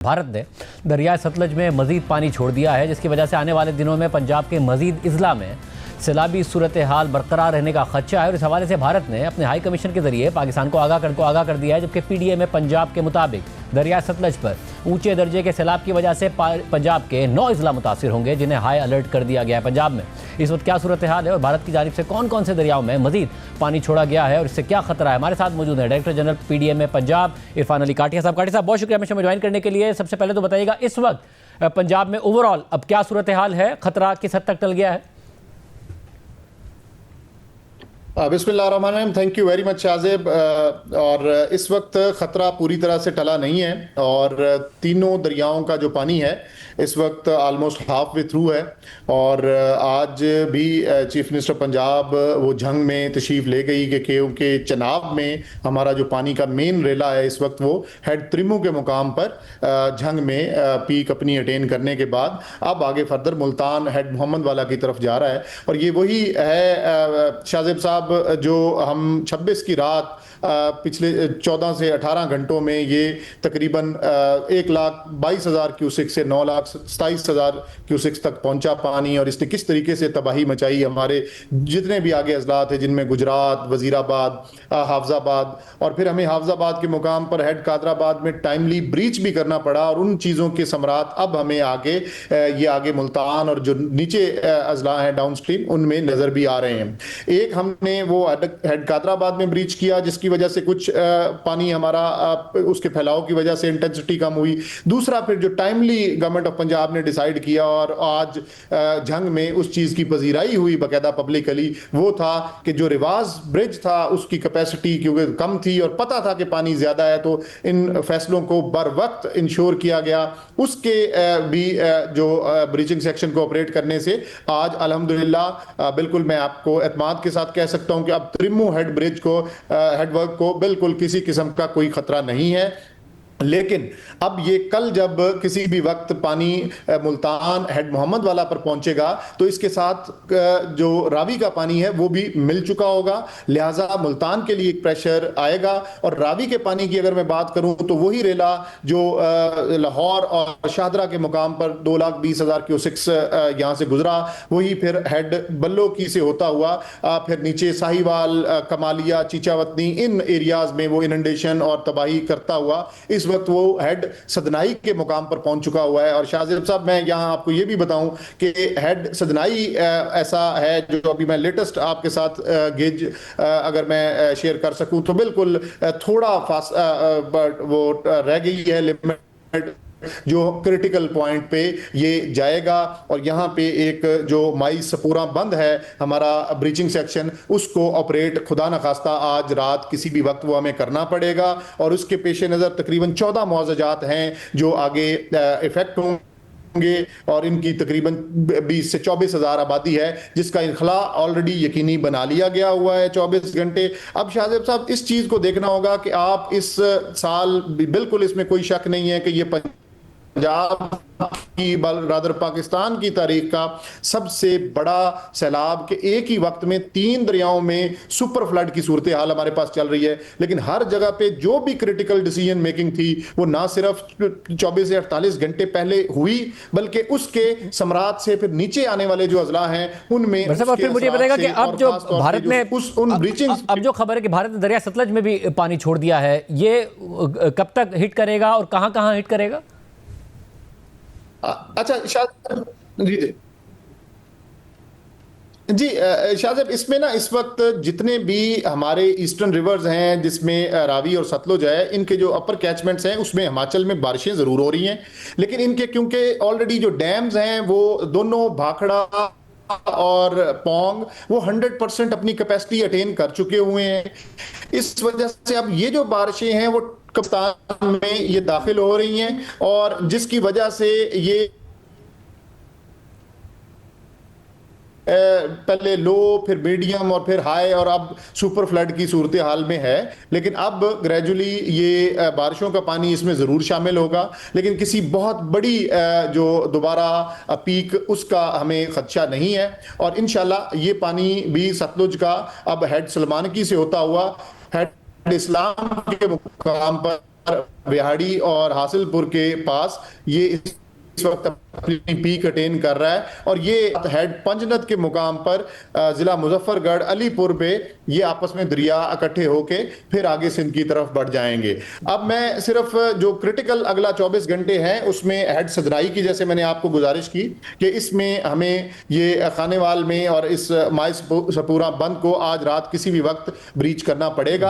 भारत ने दरियाए सतलज में मजीद पानी छोड़ दिया है, जिसकी वजह से आने वाले दिनों में पंजाब के मजीद अजला में सैलाबी सूरत हाल बरकरार रहने का खदशा है। और इस हवाले से भारत ने अपने हाई कमीशन के जरिए पाकिस्तान को आगाह कर दिया है। जबकि पीडीए में पंजाब के मुताबिक दरिया सतलज पर ऊंचे दर्जे के सैलाब की वजह से पंजाब के 9 अजला मुतासिर होंगे, जिन्हें हाई अलर्ट कर दिया गया है। पंजाब में इस वक्त क्या सूरत हाल है और भारत की जानिब से कौन कौन से दरियाओं में मजीद पानी छोड़ा गया है और इससे क्या खतरा है, हमारे साथ मौजूद है डायरेक्टर जनरल पीडीए में पंजाब इरफान अली काटिया साहब। काटिया साहब, बहुत शुक्रिया हमें ज्वाइन करने के लिए। सबसे पहले तो बताइएगा, इस वक्त पंजाब में ओवरऑल अब क्या सूरत हाल है, खतरा किस हद तक टल गया है? बिस्मिल्लाहिर्रहमानिर्रहीम, thank you very much Shahzeb. और इस वक्त ख़तरा पूरी तरह से टला नहीं है और तीनों दरियाओं का जो पानी है इस वक्त आलमोस्ट हाफ वे थ्रू है। और आज भी चीफ मिनिस्टर पंजाब वो झंग में तशरीफ़ ले गई कि क्योंकि चनाब में हमारा जो पानी का मेन रेला है इस वक्त वो हेड त्रिमू के मुकाम पर झंग में पीक अपनी अटेन करने के बाद अब आगे फर्दर मुल्तान हेड मोहम्मद वाला की तरफ जा रहा है। और ये वही है शाज़ेब साहब जो हम 26 की रात पिछले 14 से 18 घंटों में ये तकरीबन 1,22,000 क्यूसिक से 9,27,000 क्यूसिक्स तक पहुंचा पानी। और इसने किस तरीके से तबाही मचाई हमारे जितने भी आगे अजला थे, जिनमें गुजरात, वजीराबाद, हाफजाबाद, और फिर हमें हाफजाबाद के मुकाम पर हेड कादराबाद में टाइमली ब्रीच भी करना पड़ा। और उन चीज़ों के समरात अब हमें आगे ये आगे मुल्तान और जो नीचे अजला हैं डाउन स्ट्रीम उनमें नज़र भी आ रहे हैं। एक हमने वो हेड कादराबाद में ब्रीच किया जिसकी वजह से कुछ पानी हमारा उसके फैलाव की वजह से इंटेंसिटी कम हुई। दूसरा फिर जो टाइमली गवर्नमेंट ऑफ पंजाब ने डिसाइड किया और आज झंग में उस चीज़ की पजीराई हुई बाकायदा पब्लिकली, वो था कि जो रिवाज ब्रिज था उसकी कैपेसिटी क्योंकि कम थी और पता था कि पानी ज़्यादा है, तो इन फैसलों को बर वक्त इंश्योर किया गया। उसके भी जो ब्रीचिंग सेक्शन को ऑपरेट करने से आज अल्हम्दुलिल्लाह बिल्कुल मैं आपको एतमाद के साथ कह सकता हूं कि अब त्रिमू हेड ब्रिज को हेडवर्क को बिल्कुल किसी किस्म का कोई खतरा नहीं है। लेकिन अब ये कल जब किसी भी वक्त पानी मुल्तान हेड मोहम्मद वाला पर पहुंचेगा तो इसके साथ जो रावी का पानी है वो भी मिल चुका होगा, लिहाजा मुल्तान के लिए एक प्रेशर आएगा। और रावी के पानी की अगर मैं बात करूं तो वही रेला जो लाहौर और शाहदरा के मुकाम पर 2,20,000 क्यूसिक्स यहां से गुजरा, वही फिर हेड बल्लो की से होता हुआ फिर नीचे साहिवाल, कमालिया, चीचावतनी इन एरियाज में वो इनंडेशन और तबाही करता हुआ इस वक्त वो हेड सदनाई के मुकाम पर पहुंच चुका हुआ है। और शाहजेब साहब मैं यहां आपको ये भी बताऊं कि हेड सदनाई ऐसा है जो अभी मैं लेटेस्ट आपके साथ गेज अगर मैं शेयर कर सकूं तो बिल्कुल थोड़ा वो रह गई है लिमिट जो क्रिटिकल पॉइंट पे ये जाएगा। और यहाँ पे एक जो माई सपूरा बंद है हमारा ब्रीचिंग सेक्शन, उसको ऑपरेट खुदा न खास्ता आज रात किसी भी वक्त वो हमें करना पड़ेगा। और उसके पेश नज़र तकरीबन 14 मुआवजात हैं जो आगे इफेक्ट होंगे और इनकी तकरीबन 20 से 24,000 आबादी है जिसका इनखला ऑलरेडी यकीनी बना लिया गया हुआ है 24 घंटे। अब शाहजेब साहब इस चीज़ को देखना होगा कि आप इस साल बिल्कुल इसमें कोई शक नहीं है कि ये पंजाब की रादर पाकिस्तान की तारीख का सबसे बड़ा सैलाब के एक ही वक्त में 3 दरियाओं में सुपर फ्लड की सूरत हाल हमारे पास चल रही है। लेकिन हर जगह पे जो भी क्रिटिकल डिसीजन मेकिंग थी वो ना सिर्फ 24 से 48 घंटे पहले हुई बल्कि उसके समरात से फिर नीचे आने वाले जो अजला हैं उनमें। फिर मुझे बताएगा कि अब जो भारत में अब जो खबर है कि भारत ने दरिया सतलज में भी पानी छोड़ दिया है, ये कब तक हिट करेगा और कहां हिट करेगा? अच्छा जी शाहजेब, इसमें ना इस वक्त जितने भी हमारे ईस्टर्न रिवर्स हैं जिसमें रावी और सतलुज है, इनके जो अपर कैचमेंट्स हैं उसमें हिमाचल में बारिशें ज़रूर हो रही हैं, लेकिन इनके क्योंकि ऑलरेडी जो डैम्स हैं वो दोनों भाखड़ा और पौंग वो 100% अपनी कैपेसिटी अटेन कर चुके हुए हैं। इस वजह से अब ये जो बारिशें हैं वो कप्तान में ये दाखिल हो रही हैं और जिसकी वजह से ये पहले लो फिर मीडियम और फिर हाई और अब सुपर फ्लड की सूरत हाल में है। लेकिन अब ग्रेजुअली ये बारिशों का पानी इसमें ज़रूर शामिल होगा, लेकिन किसी बहुत बड़ी जो दोबारा पीक उसका हमें खदशा नहीं है। और इंशाल्लाह ये पानी भी सतलुज का अब हेड सलमानकी से होता हुआ हेड इस्लाम के मुकाम पर बिहाड़ी और हासिलपुर के पास ये इस वक्त अपनी पीक अटेन कर रहा है और ये हेड पंजनद के मुकाम पर जिला मुजफ्फरगढ़ अलीपुर पे ये आपस में दरिया इकट्ठे होके फिर आगे सिंध की तरफ बढ़ जाएंगे। अब मैं सिर्फ जो क्रिटिकल अगला 24 घंटे हैं उसमें हेड सदराई की जैसे मैंने आपको गुजारिश की कि इसमें हमें ये खानेवाल में और इस माई सपूरा बंद को आज रात किसी भी वक्त ब्रीच करना पड़ेगा।